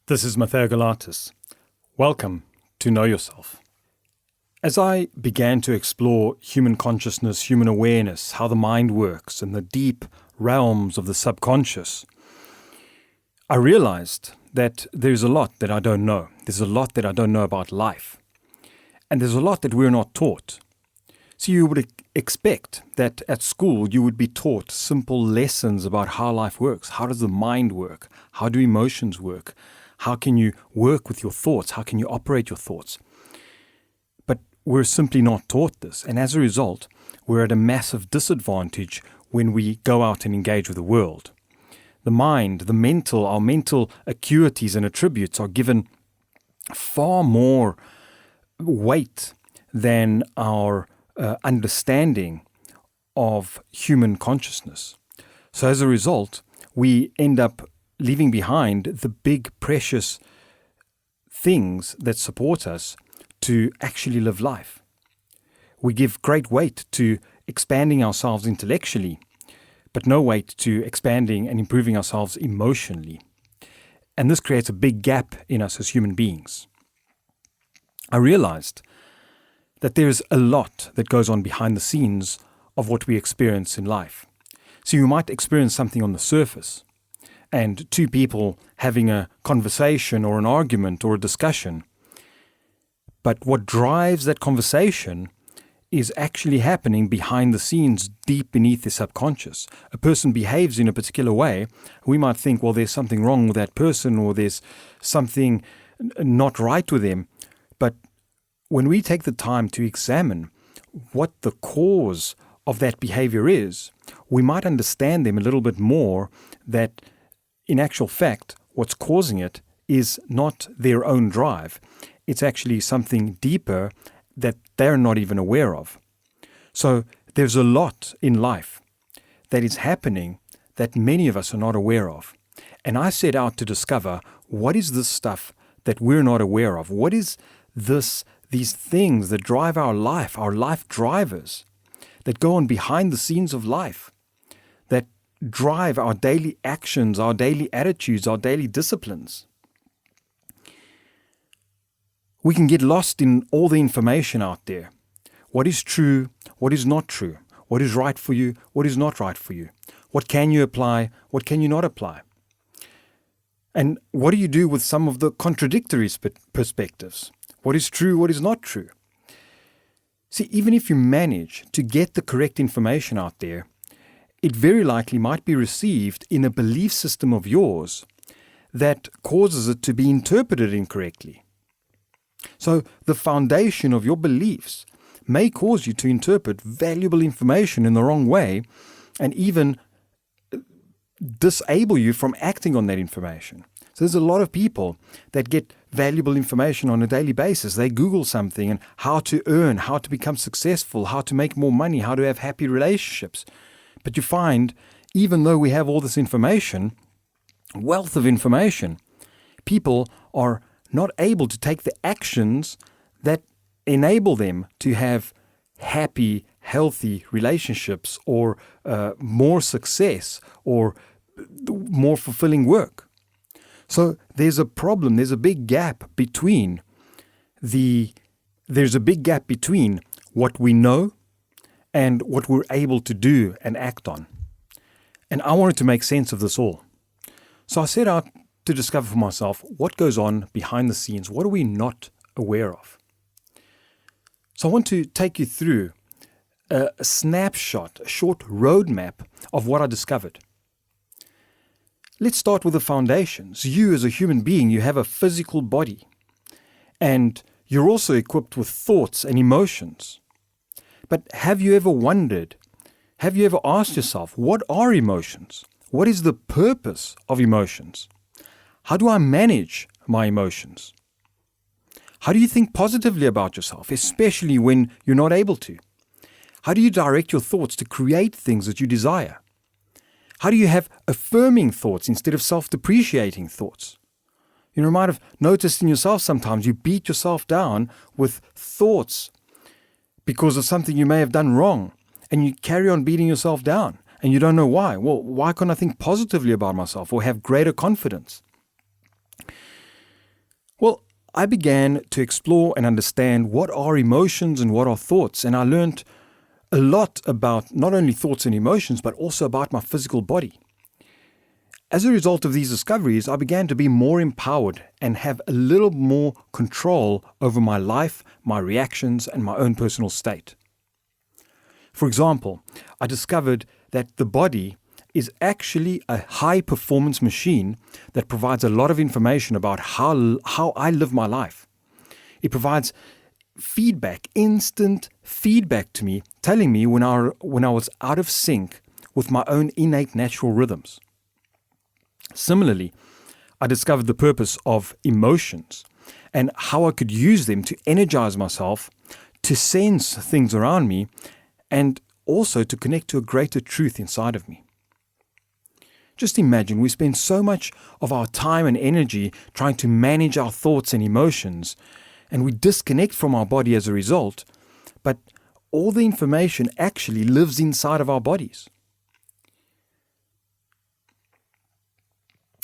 This is Matteo Galatis. Welcome to Know Yourself. As I began to explore human consciousness, human awareness, how the mind works, and the deep realms of the subconscious, I realized that there's a lot that I don't know. There's a lot that I don't know about life. And there's a lot that we're not taught. So you would expect that at school you would be taught simple lessons about how life works. How does the mind work? How do emotions work? How can you work with your thoughts? How can you operate your thoughts? But we're simply not taught this. And as a result, we're at a massive disadvantage when we go out and engage with the world. The mind, our mental acuities and attributes are given far more weight than our understanding of human consciousness. So as a result, we end up leaving behind the big, precious things that support us to actually live life. We give great weight to expanding ourselves intellectually, but no weight to expanding and improving ourselves emotionally. And this creates a big gap in us as human beings. I realized that there's a lot that goes on behind the scenes of what we experience in life. So you might experience something on the surface, and two people having a conversation or an argument or a discussion. But what drives that conversation is actually happening behind the scenes, deep beneath the subconscious. A person behaves in a particular way. We might think, well, there's something wrong with that person, or there's something not right with them. But when we take the time to examine what the cause of that behavior is, we might understand them a little bit more, that in actual fact, what's causing it is not their own drive. It's actually something deeper that they're not even aware of. So there's a lot in life that is happening that many of us are not aware of. And I set out to discover, what is this stuff that we're not aware of? What is these things that drive our life drivers, that go on behind the scenes of life, that drive our daily actions, our daily attitudes, our daily disciplines. We can get lost in all the information out there. What is true? What is not true? What is right for you? What is not right for you? What can you apply? What can you not apply? And what do you do with some of the contradictory perspectives? What is true? What is not true? See, even if you manage to get the correct information out there, it very likely might be received in a belief system of yours that causes it to be interpreted incorrectly. So the foundation of your beliefs may cause you to interpret valuable information in the wrong way, and even disable you from acting on that information. So there's a lot of people that get valuable information on a daily basis. They Google something and how to earn, how to become successful, how to make more money, how to have happy relationships. But you find, even though we have all this information, wealth of information, people are not able to take the actions that enable them to have happy, healthy relationships, or more success, or more fulfilling work. So there's a problem, there's a big gap between what we know and what we're able to do and act on. And I wanted to make sense of this all. So I set out to discover for myself what goes on behind the scenes. What are we not aware of? So I want to take you through a snapshot, a short roadmap of what I discovered. Let's start with the foundations. You as a human being, you have a physical body, and you're also equipped with thoughts and emotions. But have you ever asked yourself, what are emotions? What is the purpose of emotions? How do I manage my emotions? How do you think positively about yourself, especially when you're not able to? How do you direct your thoughts to create things that you desire? How do you have affirming thoughts instead of self-depreciating thoughts? You might have noticed in yourself sometimes you beat yourself down with thoughts because of something you may have done wrong, and you carry on beating yourself down, and you don't know why. Well, why can't I think positively about myself or have greater confidence? Well, I began to explore and understand what are emotions and what are thoughts, and I learned a lot about not only thoughts and emotions, but also about my physical body. As a result of these discoveries, I began to be more empowered and have a little more control over my life, my reactions, and my own personal state. For example, I discovered that the body is actually a high-performance machine that provides a lot of information about how I live my life. It provides feedback, instant feedback to me, telling me when I was out of sync with my own innate natural rhythms. Similarly, I discovered the purpose of emotions and how I could use them to energize myself, to sense things around me, and also to connect to a greater truth inside of me. Just imagine we spend so much of our time and energy trying to manage our thoughts and emotions, and we disconnect from our body as a result, but all the information actually lives inside of our bodies.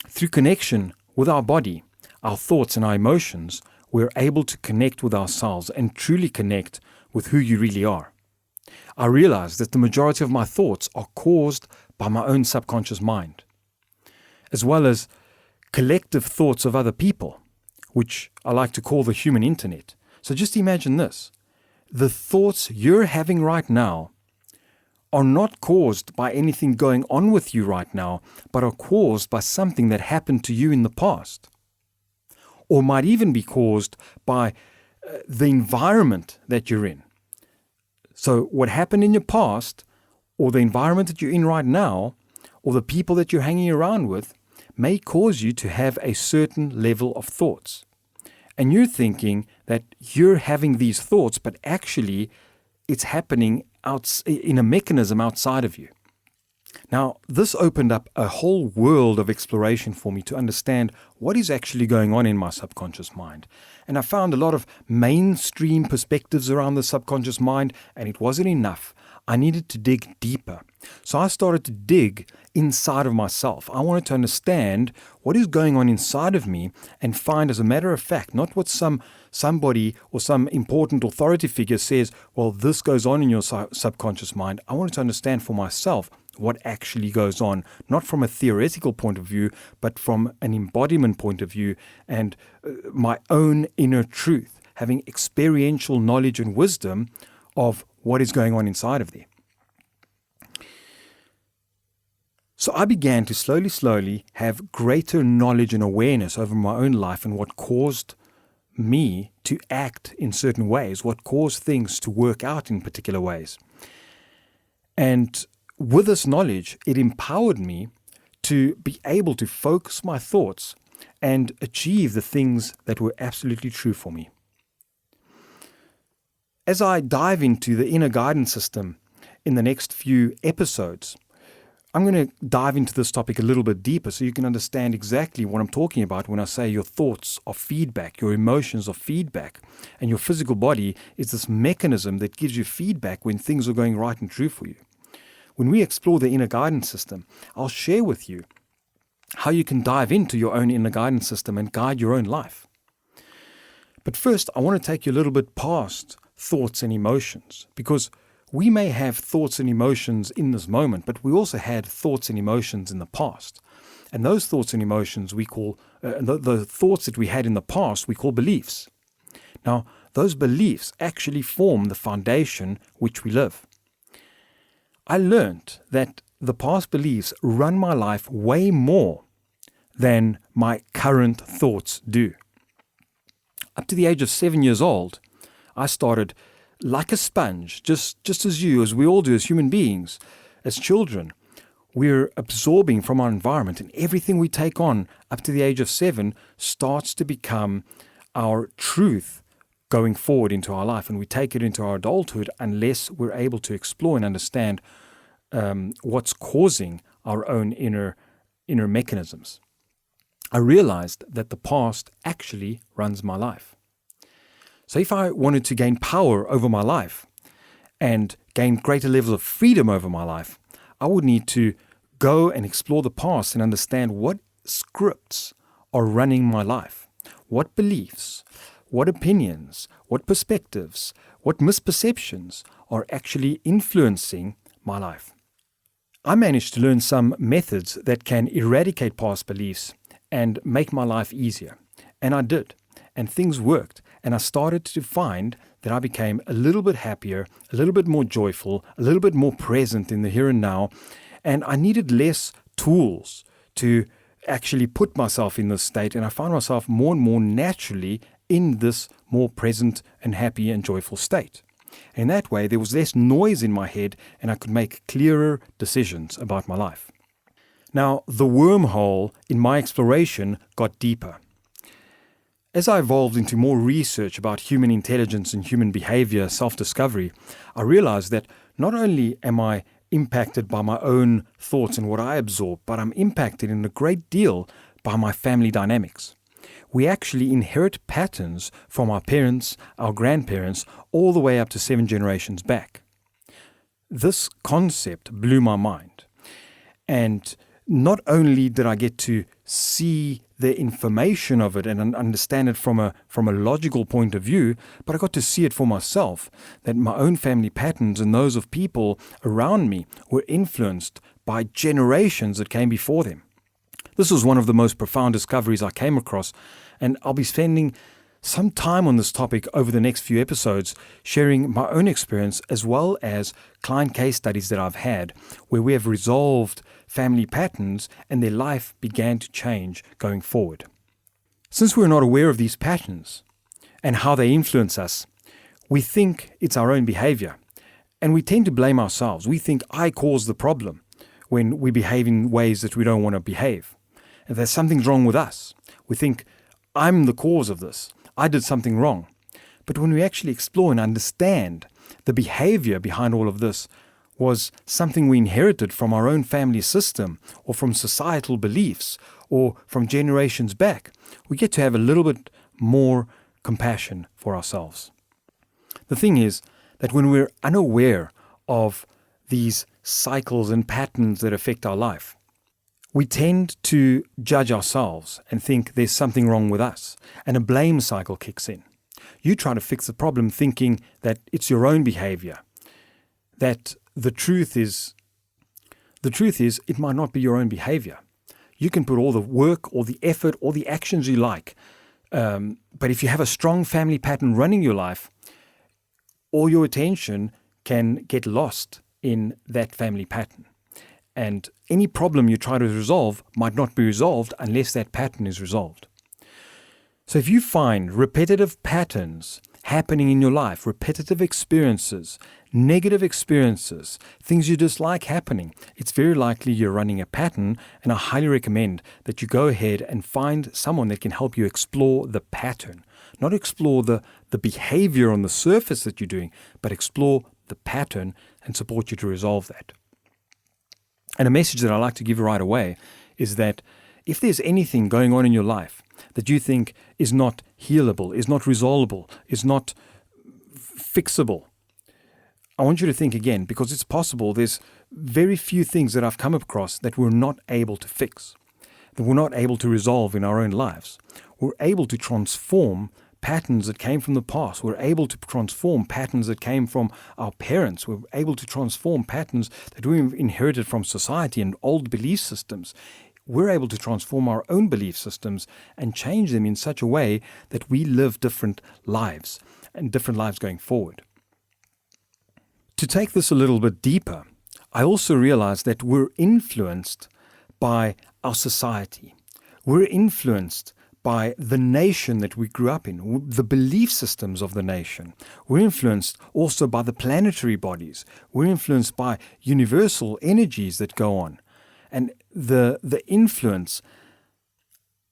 Through connection with our body, our thoughts and our emotions, we're able to connect with ourselves and truly connect with who you really are. I realize that the majority of my thoughts are caused by my own subconscious mind, as well as collective thoughts of other people, which I like to call the human internet. So just imagine this. The thoughts you're having right now are not caused by anything going on with you right now, but are caused by something that happened to you in the past. Or might even be caused by the environment that you're in. So what happened in your past, or the environment that you're in right now, or the people that you're hanging around with, may cause you to have a certain level of thoughts. And you're thinking that you're having these thoughts, but actually it's happening in a mechanism outside of you. Now, this opened up a whole world of exploration for me to understand what is actually going on in my subconscious mind. And I found a lot of mainstream perspectives around the subconscious mind, and it wasn't enough. I needed to dig deeper. So I started to dig inside of myself. I wanted to understand what is going on inside of me and find, as a matter of fact, not what somebody or some important authority figure says, well, this goes on in your subconscious mind. I wanted to understand for myself what actually goes on, not from a theoretical point of view, but from an embodiment point of view and my own inner truth, having experiential knowledge and wisdom of what is going on inside of there. So I began to slowly have greater knowledge and awareness over my own life and what caused me to act in certain ways, what caused things to work out in particular ways. And with this knowledge, it empowered me to be able to focus my thoughts and achieve the things that were absolutely true for me. As I dive into the inner guidance system in the next few episodes, I'm going to dive into this topic a little bit deeper so you can understand exactly what I'm talking about when I say your thoughts are feedback, your emotions are feedback, and your physical body is this mechanism that gives you feedback when things are going right and true for you. When we explore the inner guidance system, I'll share with you how you can dive into your own inner guidance system and guide your own life. But first, I want to take you a little bit past thoughts and emotions, because we may have thoughts and emotions in this moment, but we also had thoughts and emotions in the past. And those thoughts and emotions we call, the thoughts that we had in the past, we call beliefs. Now, those beliefs actually form the foundation which we live. I learned that the past beliefs run my life way more than my current thoughts do. Up to the age of 7 years old, I started like a sponge, just as we all do as human beings, as children. We're absorbing from our environment, and everything we take on up to the age of 7 starts to become our truth going forward into our life, and we take it into our adulthood unless we're able to explore and understand what's causing our own inner mechanisms. I realized that the past actually runs my life. So if I wanted to gain power over my life and gain greater levels of freedom over my life, I would need to go and explore the past and understand what scripts are running my life. what beliefs, what opinions, what perspectives, what misperceptions are actually influencing my life. I managed to learn some methods that can eradicate past beliefs and make my life easier. And I did. And things worked. And I started to find that I became a little bit happier, a little bit more joyful, a little bit more present in the here and now. And I needed less tools to actually put myself in this state. And I found myself more and more naturally in this more present and happy and joyful state. In that way, there was less noise in my head and I could make clearer decisions about my life. Now, the wormhole in my exploration got deeper. As I evolved into more research about human intelligence and human behavior, self-discovery, I realized that not only am I impacted by my own thoughts and what I absorb, but I'm impacted in a great deal by my family dynamics. We actually inherit patterns from our parents, our grandparents, all the way up to 7 generations back. This concept blew my mind. And not only did I get to see the information of it and understand it from a logical point of view, but I got to see it for myself, that my own family patterns and those of people around me were influenced by generations that came before them. This was one of the most profound discoveries I came across, and I'll be spending some time on this topic over the next few episodes, sharing my own experience as well as client case studies that I've had where we have resolved family patterns and their life began to change going forward. Since we're not aware of these patterns and how they influence us, we think it's our own behavior, and we tend to blame ourselves. We think I caused the problem when we behave in ways that we don't want to behave. And there's something wrong with us. We think, I'm the cause of this. I did something wrong. But when we actually explore and understand the behavior behind all of this was something we inherited from our own family system or from societal beliefs or from generations back, we get to have a little bit more compassion for ourselves. The thing is that when we're unaware of these cycles and patterns that affect our life, we tend to judge ourselves and think there's something wrong with us, and a blame cycle kicks in. You try to fix the problem thinking that it's your own behavior, that the truth is it might not be your own behavior. You can put all the work or the effort or the actions you like, but if you have a strong family pattern running your life, all your attention can get lost in that family pattern. And any problem you try to resolve might not be resolved unless that pattern is resolved. So if you find repetitive patterns happening in your life, repetitive experiences, negative experiences, things you dislike happening, it's very likely you're running a pattern, and I highly recommend that you go ahead and find someone that can help you explore the pattern. Not explore the behavior on the surface that you're doing, but explore the pattern and support you to resolve that. And a message that I like to give right away is that if there's anything going on in your life that you think is not healable, is not resolvable, is not fixable, I want you to think again, because it's possible there's very few things that I've come across that we're not able to fix, that we're not able to resolve in our own lives. We're able to transform patterns that came from the past. We're able to transform patterns that came from our parents. We're able to transform patterns that we inherited from society and old belief systems. We're able to transform our own belief systems and change them in such a way that we live different lives and different lives going forward. To take this a little bit deeper, I also realize that we're influenced by our society. We're influenced by the nation that we grew up in, the belief systems of the nation. We're influenced also by the planetary bodies. We're influenced by universal energies that go on. And the influence.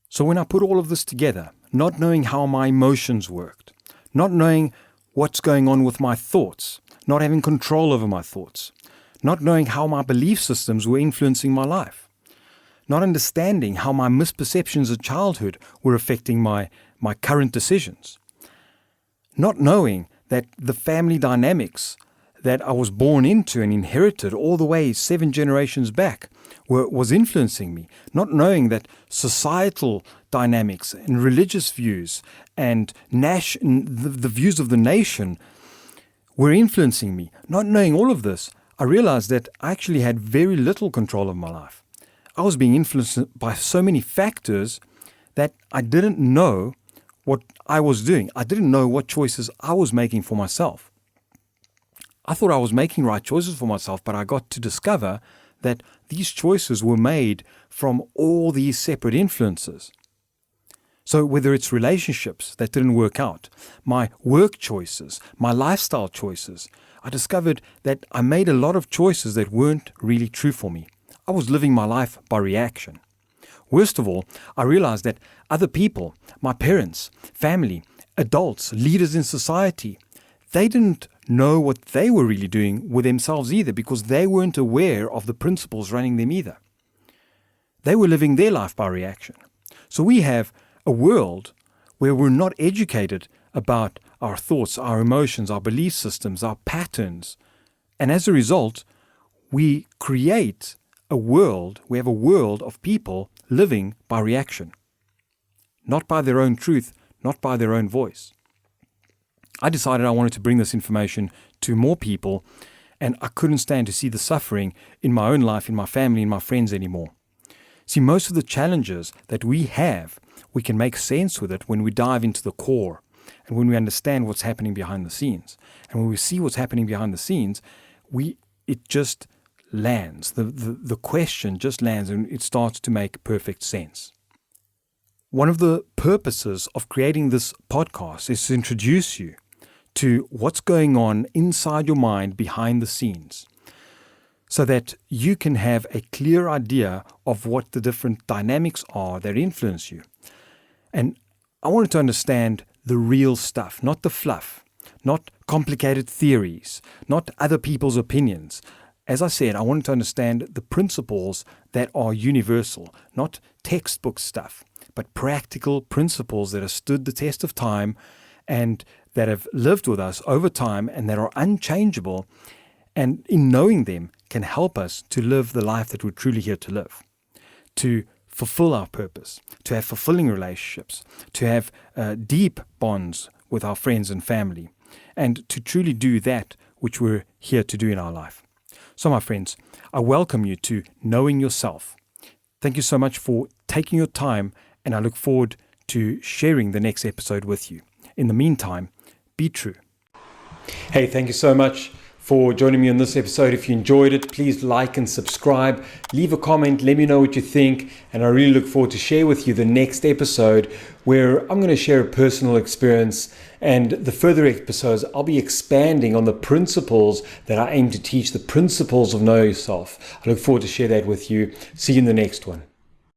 So when I put all of this together, not knowing how my emotions worked, not knowing what's going on with my thoughts, not having control over my thoughts, not knowing how my belief systems were influencing my life, not understanding how my misperceptions of childhood were affecting my current decisions, not knowing that the family dynamics that I was born into and inherited all the way 7 generations back was influencing me, not knowing that societal dynamics and religious views and the views of the nation were influencing me. Not knowing all of this, I realized that I actually had very little control of my life. I was being influenced by so many factors that I didn't know what I was doing. I didn't know what choices I was making for myself. I thought I was making right choices for myself, but I got to discover that these choices were made from all these separate influences. So whether it's relationships that didn't work out, my work choices, my lifestyle choices, I discovered that I made a lot of choices that weren't really true for me. I was living my life by reaction. Worst of all, I realized that other people, my parents, family, adults, leaders in society, they didn't know what they were really doing with themselves either, because they weren't aware of the principles running them either. They were living their life by reaction. So we have a world where we're not educated about our thoughts, our emotions, our belief systems, our patterns. And as a result, we create we have a world of people living by reaction, not by their own truth, not by their own voice. I decided I wanted to bring this information to more people, and I couldn't stand to see the suffering in my own life, in my family, in my friends anymore. See, most of the challenges that we have, we can make sense with it when we dive into the core and when we understand what's happening behind the scenes. And when we see what's happening behind the scenes, it just lands. The question just lands, and it starts to make perfect sense. One of the purposes of creating this podcast is to introduce you to what's going on inside your mind behind the scenes, so that you can have a clear idea of what the different dynamics are that influence you. And I wanted to understand the real stuff, not the fluff, not complicated theories, not other people's opinions. As I said, I wanted to understand the principles that are universal, not textbook stuff, but practical principles that have stood the test of time and that have lived with us over time and that are unchangeable, and in knowing them can help us to live the life that we're truly here to live, to fulfill our purpose, to have fulfilling relationships, to have deep bonds with our friends and family, and to truly do that which we're here to do in our life. So, my friends, I welcome you to Knowing Yourself. Thank you so much for taking your time, and I look forward to sharing the next episode with you. In the meantime, be true. Hey, thank you so much for joining me on this episode. If you enjoyed it, please like and subscribe. Leave a comment. Let me know what you think. And I really look forward to share with you the next episode, where I'm going to share a personal experience. And the further episodes, I'll be expanding on the principles that I aim to teach, the principles of Know Yourself. I look forward to share that with you. See you in the next one.